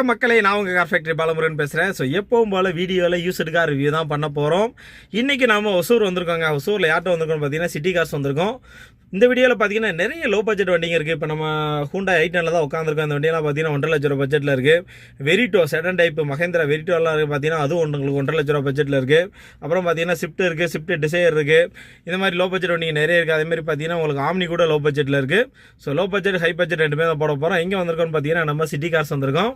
வணக்கம் மக்களே, நான் உங்கள் கார் ஃபேக்டரி பாலமுருகன் பேசுகிறேன். ஸோ எப்பவும் போல் வீடியோவில் யூஸ்டு கார் ரிவ்யூ தான் பண்ண போகிறோம். இன்றைக்கி நம்ம ஒசூர் வந்திருக்கோங்க. ஒசூரில் யார்கிட்ட வந்திருக்கோம்னு பார்த்தீங்கன்னா சிட்டி கார்ஸ் வந்திருக்கோம். இந்த வீடியோவில் பார்த்தீங்கன்னா நிறைய லோ பட்ஜெட் வண்டிங்க இருக்குது. இப்போ நம்ம ஹூண்டா i10 தான் உட்காந்துருக்கோம். இந்த வண்டியெல்லாம் பார்த்தீங்கன்னா 1,50,000 ரூபா பட்ஜெட்டில் இருக்குது. வெரிட்டோ செடன் டைப் மஹேந்திரா வெரிட்டோலாம் இருக்குது. பார்த்தீங்கன்னா அதுவும் உங்களுக்கு 1,50,000 ரூபா பட்ஜெட்டில் இருக்குது. அப்புறம் பார்த்தீங்கன்னா ஸ்விஃப்ட் இருக்குது, ஸ்விஃப்ட் டிசைர் இருக்குது. இந்த மாதிரி லோ பட்ஜெட் வண்டிங்க நிறைய இருக்குது. அதேமாதிரி பார்த்தீங்கன்னா உங்களுக்கு ஆம்னி கூட லோ பட்ஜெட்டில் இருக்குது. So low budget high budget ரெண்டுமே தான் போட போகிறோம். எங்கே வந்திருக்கோம்னு பார்த்தீங்கன்னா நம்ம சிட்டி கார்ஸ் வந்திருக்கோம்.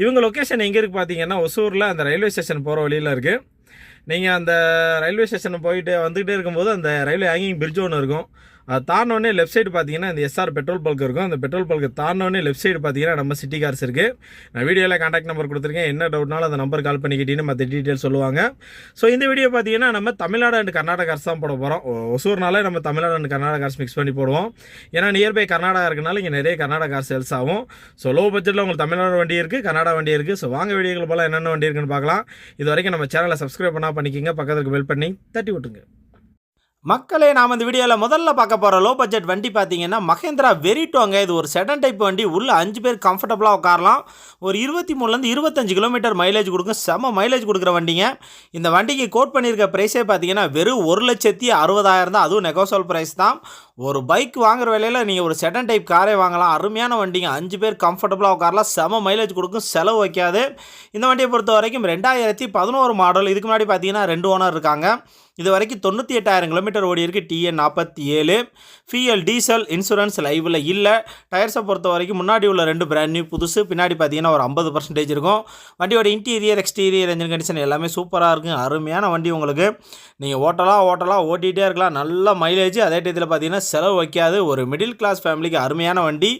இவங்க லொக்கேஷன் எங்கே இருக்குது பார்த்தீங்கன்னா ஒசூரில் அந்த ரயில்வே ஸ்டேஷன் போகிற வழியில் இருக்குது. நீங்கள் அந்த ரயில்வே ஸ்டேஷன் போயிட்டு வந்துகிட்டே இருக்கும்போது அந்த ரயில்வே ஹேங்கிங் பிரிட்ஜ் ஒன்று இருக்கும். அது தாண்டினோடனே லெஃப்ட் சைடு பார்த்தீங்கன்னா இந்த எஸ்ஆர் பெட்ரோல் பல்க் இருக்கும். அந்த பெட்ரோல் பல்க்கு தாண்டினோடனே லெஃப்ட் சைடு பார்த்தீங்கன்னா நம்ம சிட்டி கார்ஸ் இருக்குது. நான் வீடியோவில் கான்டாக்ட் நம்பர் கொடுத்துருக்கேன். என்ன டவுட்னாலும் அந்த நம்பர் கால் பண்ணிக்கிட்டீங்கன்னு மற்ற டீட்டெயில் சொல்லுவாங்க. ஸோ இந்த வீடியோ பார்த்தீங்கன்னா நம்ம தமிழ்நாடு அண்ட் கர்நாடகா கார்ஸ் தான் போட போகிறோம். ஒசூர்னாலே நம்ம Tamil Nadu and Karnataka cars mix பண்ணி போடுவோம். ஏன்னா நியர்பை கர்நாடகா இருக்கனால இங்கே நிறைய கர்நாடகா கார் சேல்ஸ் ஆகும். ஸோ லோ பட்ஜெட்டில் உங்களுக்கு தமிழ்நாடு வண்டி இருக்குது, கர்நாடகா வண்டி இருக்குது. ஸோ வாங்க வீடியோக்கள் போல் என்னென்ன வண்டி இருக்குன்னு பார்க்கலாம். இது வரைக்கும் நம்ம சேனலை சப்ஸ்கிரைப் பண்ணால் பண்ணிக்கிங்க, பக்கத்துக்கு பெல் பண்ணி தட்டி விட்டுருங்க. மக்களே, நாம் இந்த வீடியோவில் முதல்ல பார்க்க போகிற லோ பட்ஜெட் வண்டி பார்த்தீங்கன்னா மஹேந்திரா வெரிட்டோங்க. இது ஒரு செடன் டைப் வண்டி. உள்ள 5 பேர் கம்ஃபர்டபுளாக உட்காரலாம். ஒரு 23 25 கிலோமீட்டர் மைலேஜ் கொடுக்கும். செம மைலேஜ் கொடுக்குற வண்டிங்க. இந்த வண்டிக்கு கோட் பண்ணியிருக்க ப்ரைஸே பார்த்தீங்கன்னா வெறும் 1,60,60,000 தான். அதுவும் நெகோசியபிள் ப்ரைஸ் தான். ஒரு பைக் வாங்குற வேலையில் நீங்கள் ஒரு செடன் டைப் காரே வாங்கலாம். அருமையான வண்டிங்க. 5 பேர் கம்ஃபர்டபுளாக உட்காரலாம். செம மைலேஜ் கொடுக்கும், செலவு வைக்காது. இந்த வண்டியை பொறுத்த வரைக்கும் 2011 மாடல். இதுக்கு முன்னாடி பார்த்தீங்கன்னா 2 ஓனர் இருக்காங்க. இது வரைக்கும் 98,000 கிலோமீட்டர் ஓடி இருக்குது. TN 47. ஃபியூயல் டீசல் இன்சூரன்ஸ் லைவில் இல்லை. டயர்ஸை பொறுத்த வரைக்கும் முன்னாடி உள்ள 2 பிராண்ட் நியூ புதுசு, பின்னாடி பார்த்தீங்கன்னா ஒரு 50% இருக்கும். வண்டியோட இன்டீரியர் எக்ஸ்டீரியர் என்ஜின் கண்டிஷன் எல்லாமே சூப்பராக இருக்கும். அருமையான வண்டி. உங்களுக்கு நீங்கள் ஓட்டலாம் ஓட்டிகிட்டே இருக்கலாம். நல்ல மைலேஜ். அதே டயத்தில் பார்த்தீங்கன்னா செலவு வைக்காது. ஒரு மிடில் கிளாஸ் ஃபேமிலிக்கு அருமையான வண்டி.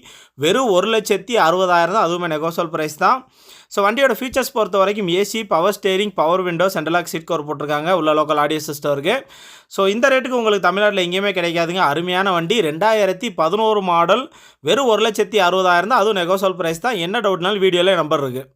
வெறும் 1,60,60,000 தான். அதுவுமே நெகோசியபிள் ப்ரைஸ் தான். ஸோ வண்டியோட ஃபீச்சர்ஸ் பொறுத்த வரைக்கும் AC, power steering, power window, central lock seat cover போட்டிருக்காங்க. உள்ள லோக்கல் ஆடியோ சிஸ்டம் இருக்குது. ஸோ இந்த ரேட்டுக்கு உங்களுக்கு தமிழ்நாட்டில் எங்கேயுமே கிடைக்காதுங்க. அருமையான வண்டி. 2011 மாடல். வெறும் 1,60,60,000 தான். அதுவும் நெகோசியபிள் ப்ரைஸ் தான். என்ன டவுட்னாலும் வீடியோவில் நம்பர் இருக்குது.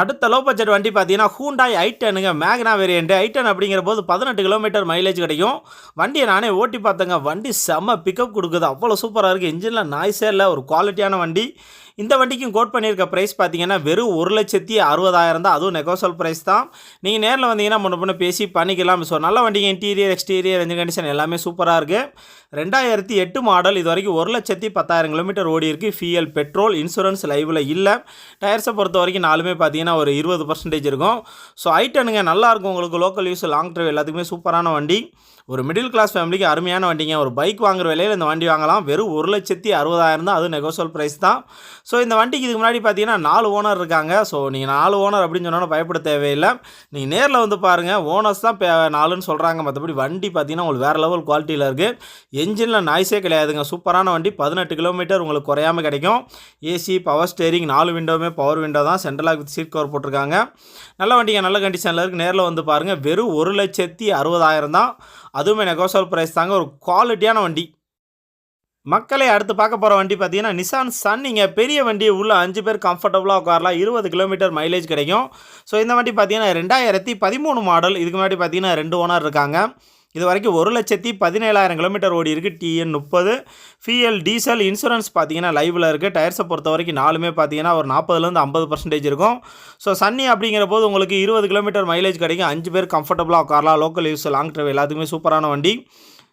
அடுத்த லோ பட்ஜெட் வண்டி பார்த்தீங்கன்னா ஹூண்டாய் i10ங்க. மேக்னா வேரியண்ட். i10 அப்படிங்கிற போது 18 கிலோமீட்டர் மைலேஜ் கிடைக்கும். வண்டியை நானே ஓட்டி பார்த்தேங்க. வண்டி செம்ம பிக்கப் கொடுக்குது. அவ்வளோ சூப்பராக இருக்குது. இன்ஜினில் நாய்ஸே இல்லை. ஒரு குவாலிட்டியான வண்டி. இந்த வண்டிக்கும் கோட் பண்ணியிருக்க ப்ரைஸ் பார்த்தீங்கன்னா வெறும் 1,60,60,000 தான். அதுவும் நெகோசியபிள் ப்ரைஸ் தான். நீங்கள் நேரில் வந்தீங்கன்னா முன்ன பேசி பண்ணிக்கலாம். ஸோ நல்ல வண்டிங்க. இன்டீரியர் எக்ஸ்டீரியர் என்ஜின் கண்டிஷன் எல்லாமே சூப்பராக இருக்குது. 2008 மாடல். இது வரைக்கும் 1,10,000 கிலோமீட்டர் ஓடி இருக்குது. ஃபியூயல் பெட்ரோல் இன்சூரன்ஸ் லைவில் இல்லை. டயர்ஸை பொறுத்த வரைக்கும் நாலுமே பார்த்தீங்கன்னா ஒரு 20% இருக்கும். ஸோ i10ங்க நல்லாயிருக்கும். உங்களுக்கு லோக்கல் யூஸ், லாங் ட்ரைவ் எல்லாத்துக்குமே சூப்பரான வண்டி. ஒரு மிடில் கிளாஸ் ஃபேமிலிக்கு அருமையான வண்டிங்க. ஒரு பைக் வாங்குற விலையில் இந்த வண்டி வாங்கலாம். வெறும் 1,60,60,000 தான். அது நெகோசியபிள் ப்ரைஸ் தான். ஸோ இந்த வண்டிக்கு இதுக்கு முன்னாடி பார்த்தீங்கன்னா 4 ஓனர் இருக்காங்க. ஸோ நீங்கள் 4 ஓனர் அப்படின்னு சொன்னாலும் பயப்பட தேவையில்லை. நீங்கள் நேரில் வந்து பாருங்கள். ஓனர்ஸ் தான் 4ன்னு சொல்கிறாங்க. மற்றபடி வண்டி பார்த்தீங்கன்னா உங்களுக்கு வேறு லெவல் குவாலிட்டியில் இருக்குது. என்ஜினில் நாய்ஸே கிடையாதுங்க. சூப்பரான வண்டி. 18 கிலோமீட்டர் உங்களுக்கு குறையாமல் கிடைக்கும். ஏசி, பவர் ஸ்டேரிங், 4 விண்டோவுமே பவர் விண்டோ தான். Central lock with seat cover போட்டிருக்காங்க. நல்ல வண்டிங்க. நல்ல கண்டிஷனில் இருக்குது. நேரில் வந்து பாருங்கள். வெறும் 1,60,60,000 தான். அதுவுமே நெகோசியபிள் ப்ரைஸ் தாங்க. ஒரு குவாலிட்டியான வண்டி. மக்களை அடுத்து பார்க்க போகிற வண்டி பார்த்தீங்கன்னா நிசான் சன்னிங்க. பெரிய வண்டி. உள்ள 5 பேர் கம்ஃபர்டபுளாக உட்காரலாம். 20 கிலோமீட்டர் மைலேஜ் கிடைக்கும். ஸோ இந்த வண்டி பார்த்தீங்கன்னா 2013 மாடல். இதுக்கு முன்னாடி பார்த்தீங்கன்னா 2 ஓனர் இருக்காங்க. இது வரைக்கும் 1,17,000 கிலோமீட்டர் ஓடி இருக்குது. TN 30. ஃபியூயல் டீசல் இன்சூரன்ஸ் பார்த்தீங்கன்னா லைவில் இருக்குது. டயர்ஸை பொறுத்த வரைக்கும் நாலுமே பார்த்தீங்கன்னா ஒரு 40% 50% இருக்கும். ஸோ சன்னி அப்படிங்கிற போது உங்களுக்கு 20 கிலோமீட்டர் மைலேஜ் கிடைக்கும். 5 பேர் கம்ஃபர்டபுளாக உட்காரலாம். லோக்கல் யூஸ், லாங் ட்ரைவ் எல்லாத்துக்குமே சூப்பரான வண்டி.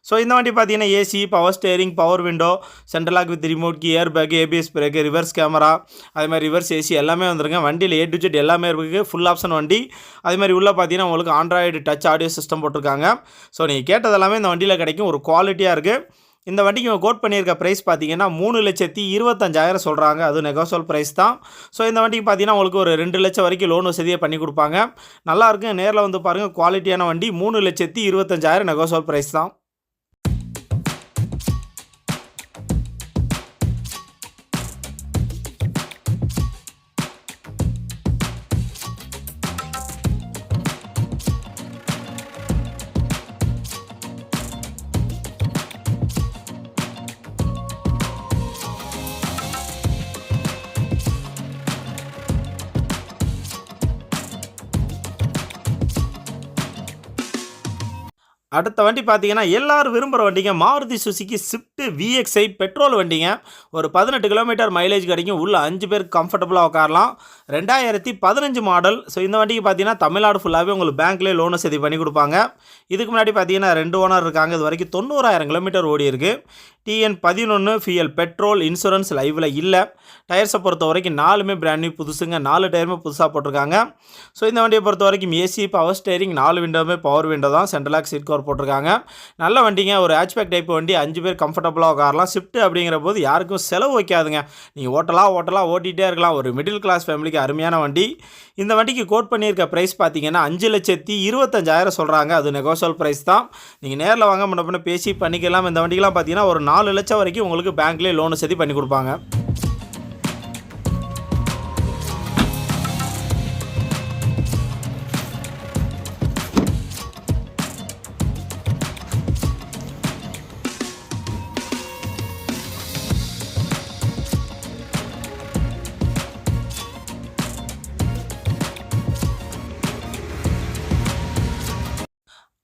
ஸோ இந்த வண்டி பார்த்தீங்கன்னா AC, power steering, power window, central lock with remote key, airbag, ABS brake, reverse camera, அதே மாதிரி ரிவர்ஸ் ஏசி எல்லாமே வந்துருங்க. வண்டியில் A to Z எல்லாமே இருக்குது. ஃபுல் ஆப்ஷன் வண்டி. அதே மாதிரி உள்ளே பார்த்தீங்கன்னா உங்களுக்கு ஆண்ட்ராய்டு டச் ஆடியோ சிஸ்டம் போட்டிருக்காங்க. ஸோ நீங்கள் கேட்டதெல்லாமே இந்த வண்டியில் கிடைக்கும். ஒரு குவாலிட்டியாக இருக்குது. இந்த வண்டிக்கு இவங்க கோட் பண்ணியிருக்க ப்ரைஸ் பார்த்தீங்கன்னா 3,25,000 சொல்கிறாங்க. அது நெகோஷியபிள் ப்ரைஸ் தான். ஸோ இந்த வண்டிக்கு பார்த்தீங்கன்னா உங்களுக்கு ஒரு 2 லட்சம் வரைக்கும் லோன் வசதியை பண்ணி கொடுப்பாங்க. நல்லாயிருக்கும், நேரில் வந்து பாருங்கள். குவாலிட்டியான வண்டி 3,25,000 நெகோஷியபிள் ப்ரைஸ் தான். அடுத்த வண்டி பார்த்தீங்கன்னா எல்லாரும் விரும்புகிற வண்டிங்க, Maruti Suzuki Swift VXi petrol வண்டிங்க. ஒரு 18 கிலோமீட்டர் மைலேஜ் கிடைக்கும். உள்ள 5 பேருக்கு கம்ஃபர்டபுளாக உட்காரலாம். 2015 மாடல். ஸோ இந்த வண்டிக்கு பார்த்தீங்கன்னா தமிழ்நாடு ஃபுல்லாகவே உங்களுக்கு பேங்க்லேயே லோன் வசதி பண்ணி கொடுப்பாங்க. இதுக்கு முன்னாடி பார்த்தீங்கன்னா 2 ஓனர் இருக்காங்க. இது வரைக்கும் 90,000 கிலோமீட்டர் ஓடி இருக்குது. TN11 ஃபியல் பெட்ரோல், இன்சூரன்ஸ் லைவில் இல்லை. டயர்ஸை பொறுத்த வரைக்கும் 4மே பிராண்ட் நியூ புதுசுங்க. 4 டயருமே புதுசாக போட்டிருக்காங்க. ஸோ இந்த வண்டியை பொறுத்த வரைக்கும் ஏசி, பவர் ஸ்டேரிங், 4 விண்டோவுமே பவர் விண்டோ தான். சென்ட்ரல் லாக் சீட் கவர் போட்டிருக்காங்க. நல்ல வண்டிங்க. ஒரு ஹேட்ச்பேக் டைப் வண்டி, 5 பேர் கம்ஃபர்டபுளாக உட்காரலாம். ஷிஃப்ட் அப்படிங்கிற போது யாருக்கும் செலவு வைக்காதுங்க. நீங்கள் ஓட்டிகிட்டே இருக்கலாம். ஒரு மிடில் கிளாஸ் ஃபேமிலிக்கு அருமையான வண்டி. இந்த வண்டிக்கு கோட் பண்ணியிருக்க ப்ரைஸ் பார்த்தீங்கன்னா 5,25,000 சொல்கிறாங்க. அது நெகோஷியபிள் ப்ரைஸ் தான். நீங்கள் நேரில் வாங்க முன்ன பேசி பண்ணிக்கலாம். இந்த வண்டிக்கெலாம் பார்த்தீங்கன்னா ஒரு 4 லட்சம் வரைக்கும் உங்களுக்கு பேங்க்லேயே லோன் வசதி பண்ணி கொடுப்பாங்க.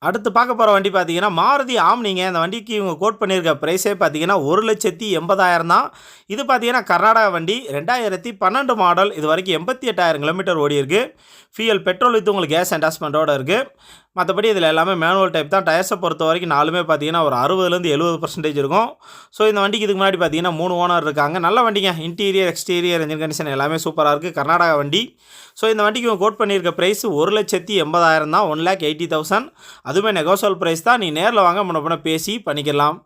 அடுத்து பார்க்க போகிற வண்டி பார்த்தீங்கன்னா மாருதி ஆம்னிங்க. இந்த வண்டிக்கு இவங்க கோட் பண்ணியிருக்க ப்ரைஸே பார்த்தீங்கன்னா 1,80,000 தான். இது பார்த்தீங்கன்னா கர்நாடகா வண்டி, 2012 மாடல். இது வரைக்கும் 88,000 கிலோமீட்டர் ஓடி இருக்குது. ஃபியல் பெட்ரோல் வித் உங்களுக்கு கேஸ் அட்டாச்மெண்ட்டோட இருக்குது. மற்றபடி இதில் எல்லாமே மேனுவல் டைப் தான். டயர்ஸை பொறுத்த வரைக்கும் 4மே பார்த்தீங்கன்னா ஒரு 60லேருந்து 70% இருக்கும். ஸோ இந்த வண்டிக்கு இதுக்கு முன்னாடி பார்த்தீங்கன்னா 3 ஓனர் இருக்காங்க. நல்ல வண்டிங்க. இன்டீரியர், எக்ஸ்டீரியர், என்ஜின் கண்டிஷன் எல்லாமே சூப்பராக இருக்குது. கர்நாடகா வண்டி. ஸோ இந்த வண்டிக்கு இவங்க கோட் பண்ணியிருக்க ப்ரைஸ் 1,80,000 தான். 1,80,000. அதுவுமே நெகோஷியபிள் ப்ரைஸ் தான். நீ நேரில் வாங்க முன்ன பேசி பண்ணிக்கலாம்.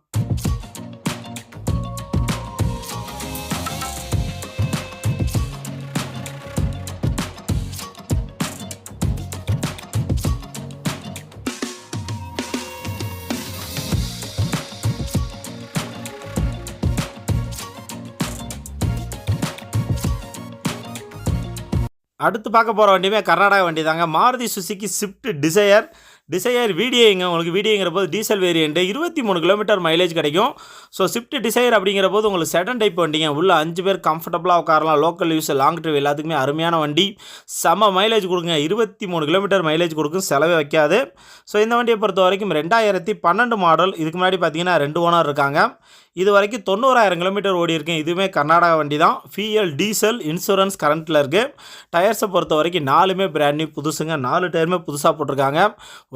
அடுத்து பார்க்க போகிற வண்டியுமே கர்நாடகா வண்டி தாங்க. மாருதி சுசுகி ஸ்விஃப்ட் டிசையர் VDIங்க. உங்களுக்கு VDIங்கிற போது டீசல் வேரியண்ட்டு, 23 கிலோமீட்டர் மைலேஜ் கிடைக்கும். ஸோ ஸ்விஃப்ட் டிசையர் அப்படிங்கிற போது உங்களுக்கு செடன் டைப் வண்டிங்க. உள்ள 5 பேர் கம்ஃபர்டபுளாக உட்காரலாம். லோக்கல் யூஸ், லாங் ட்ரைவ் எல்லாத்துக்குமே அருமையான வண்டி. செம மைலேஜ் கொடுங்க. 23 கிலோமீட்டர் மைலேஜ் கொடுக்கும். செலவே வைக்காது. ஸோ இந்த வண்டியை பொறுத்த வரைக்கும் 2012 மாடல். இதுக்கு முன்னாடி பார்த்தீங்கன்னா 2 ஓனர் இருக்காங்க. இது வரைக்கும் 90,000 கிலோமீட்டர் ஓடி இருக்குது. இதுவுமே கர்நாடகா வண்டி தான். ஃபியல், டீசல், இன்சூரன்ஸ் கரண்ட்டில் இருக்குது. டயர்ஸை பொறுத்த வரைக்கும் 4மே பிராண்ட் நியூ புதுசுங்க. 4 டயருமே புதுசாக போட்டிருக்காங்க.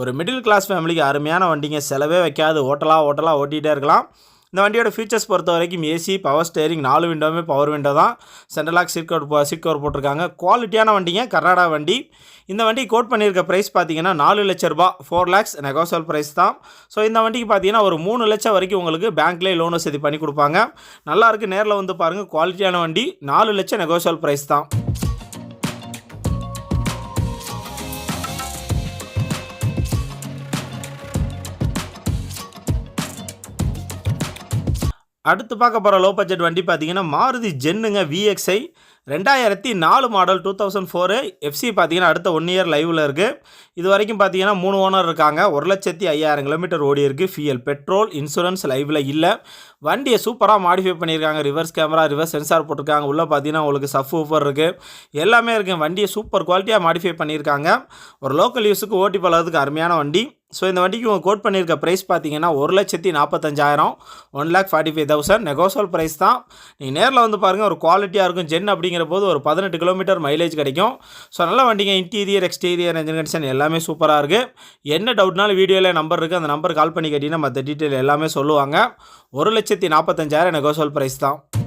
ஒரு மிடில் கிளாஸ் ஃபேமிலிக்கு அருமையான வண்டிங்க. செலவே வைக்காது. ஓட்டிகிட்டே இருக்கலாம். இந்த வண்டியோட ஃபீச்சர்ஸ் பொறுத்த வரைக்கும் ஏசி, பவர் ஸ்டேரிங், 4 விண்டோவுமே பவர் விண்டோ தான். சென்ட்ரல் லாக் சீட் கவர் போட்டிருக்காங்க. குவாலிட்டியான வண்டிங்க. கர்நாடகா வண்டி. இந்த வண்டி கோட் பண்ணியிருக்க ப்ரைஸ் பார்த்தீங்கன்னா 4 லட்ச ரூபா. 4 lakhs நெகோஷியபிள் ப்ரைஸ் தான். ஸோ இந்த வண்டிக்கு பார்த்தீங்கன்னா ஒரு 3 லட்சம் வரைக்கும் உங்களுக்கு பேங்க்லேயே லோன் வசதி பண்ணி கொடுப்பாங்க. நல்லாயிருக்கு. நேரில் வந்து பாருங்கள். குவாலிட்டியான வண்டி. 4 லட்சம் நெகோஷியபிள் ப்ரைஸ் தான். அடுத்து பார்க்க போகிற லோ பட்ஜெட் வண்டி பார்த்தீங்கன்னா மாருதி ஜென்னுங்க. VXi 2004 மாடல், 2004 FC பார்த்தீங்கன்னா அடுத்த 1 இயர் லைவில் இருக்குது. இது வரைக்கும் பார்த்தீங்கன்னா 3 ஓனர் இருக்காங்க. 1,05,000 கிலோமீட்டர் ஓடி இருக்குது. ஃபியல், பெட்ரோல், இன்சூரன்ஸ் லைவில் இல்லை. வண்டியை சூப்பராக மாடிஃபை பண்ணியிருக்காங்க. ரிவர்ஸ் கேமரா, ரிவர்ஸ் சென்சார் போட்டிருக்காங்க. உள்ளே பார்த்தீங்கன்னா உங்களுக்கு சப் ஊஃபர் இருக்குது. எல்லாமே இருக்குது. வண்டியை சூப்பர் குவாலிட்டியாக மாடிஃபை பண்ணியிருக்காங்க. ஒரு லோக்கல் யூஸுக்கு ஓட்டி பழகிறதுக்கு அருமையான வண்டி. ஸோ இந்த வண்டிக்கு உங்கள் கோட் பண்ணியிருக்க ப்ரைஸ் பார்த்தீங்கன்னா 1,45,000, 1,45,000 நெகோஷியபிள் ப்ரைஸ் தான். நீங்கள் நேரில் வந்து பாருங்கள். ஒரு குவாலிட்டியாக இருக்கும். ஜென் அப்படிங்கிற போது ஒரு 18 கிலோமீட்டர் மைலேஜ் கிடைக்கும். ஸோ நல்ல வண்டிங்க. இன்டீரியர், எக்ஸ்டீரியர், என்ஜின் கண்டிஷன் எல்லாமே சூப்பராக இருக்குது. என்ன டவுட்னாலும் வீடியோவில் நம்பர் இருக்குது. அந்த நம்பர் கால் பண்ணி கேட்டிங்கன்னா மற்ற டீட்டெயில் எல்லாமே சொல்லுவாங்க. 1,45,000 நெகோஷியபிள் ப்ரைஸ் தான்.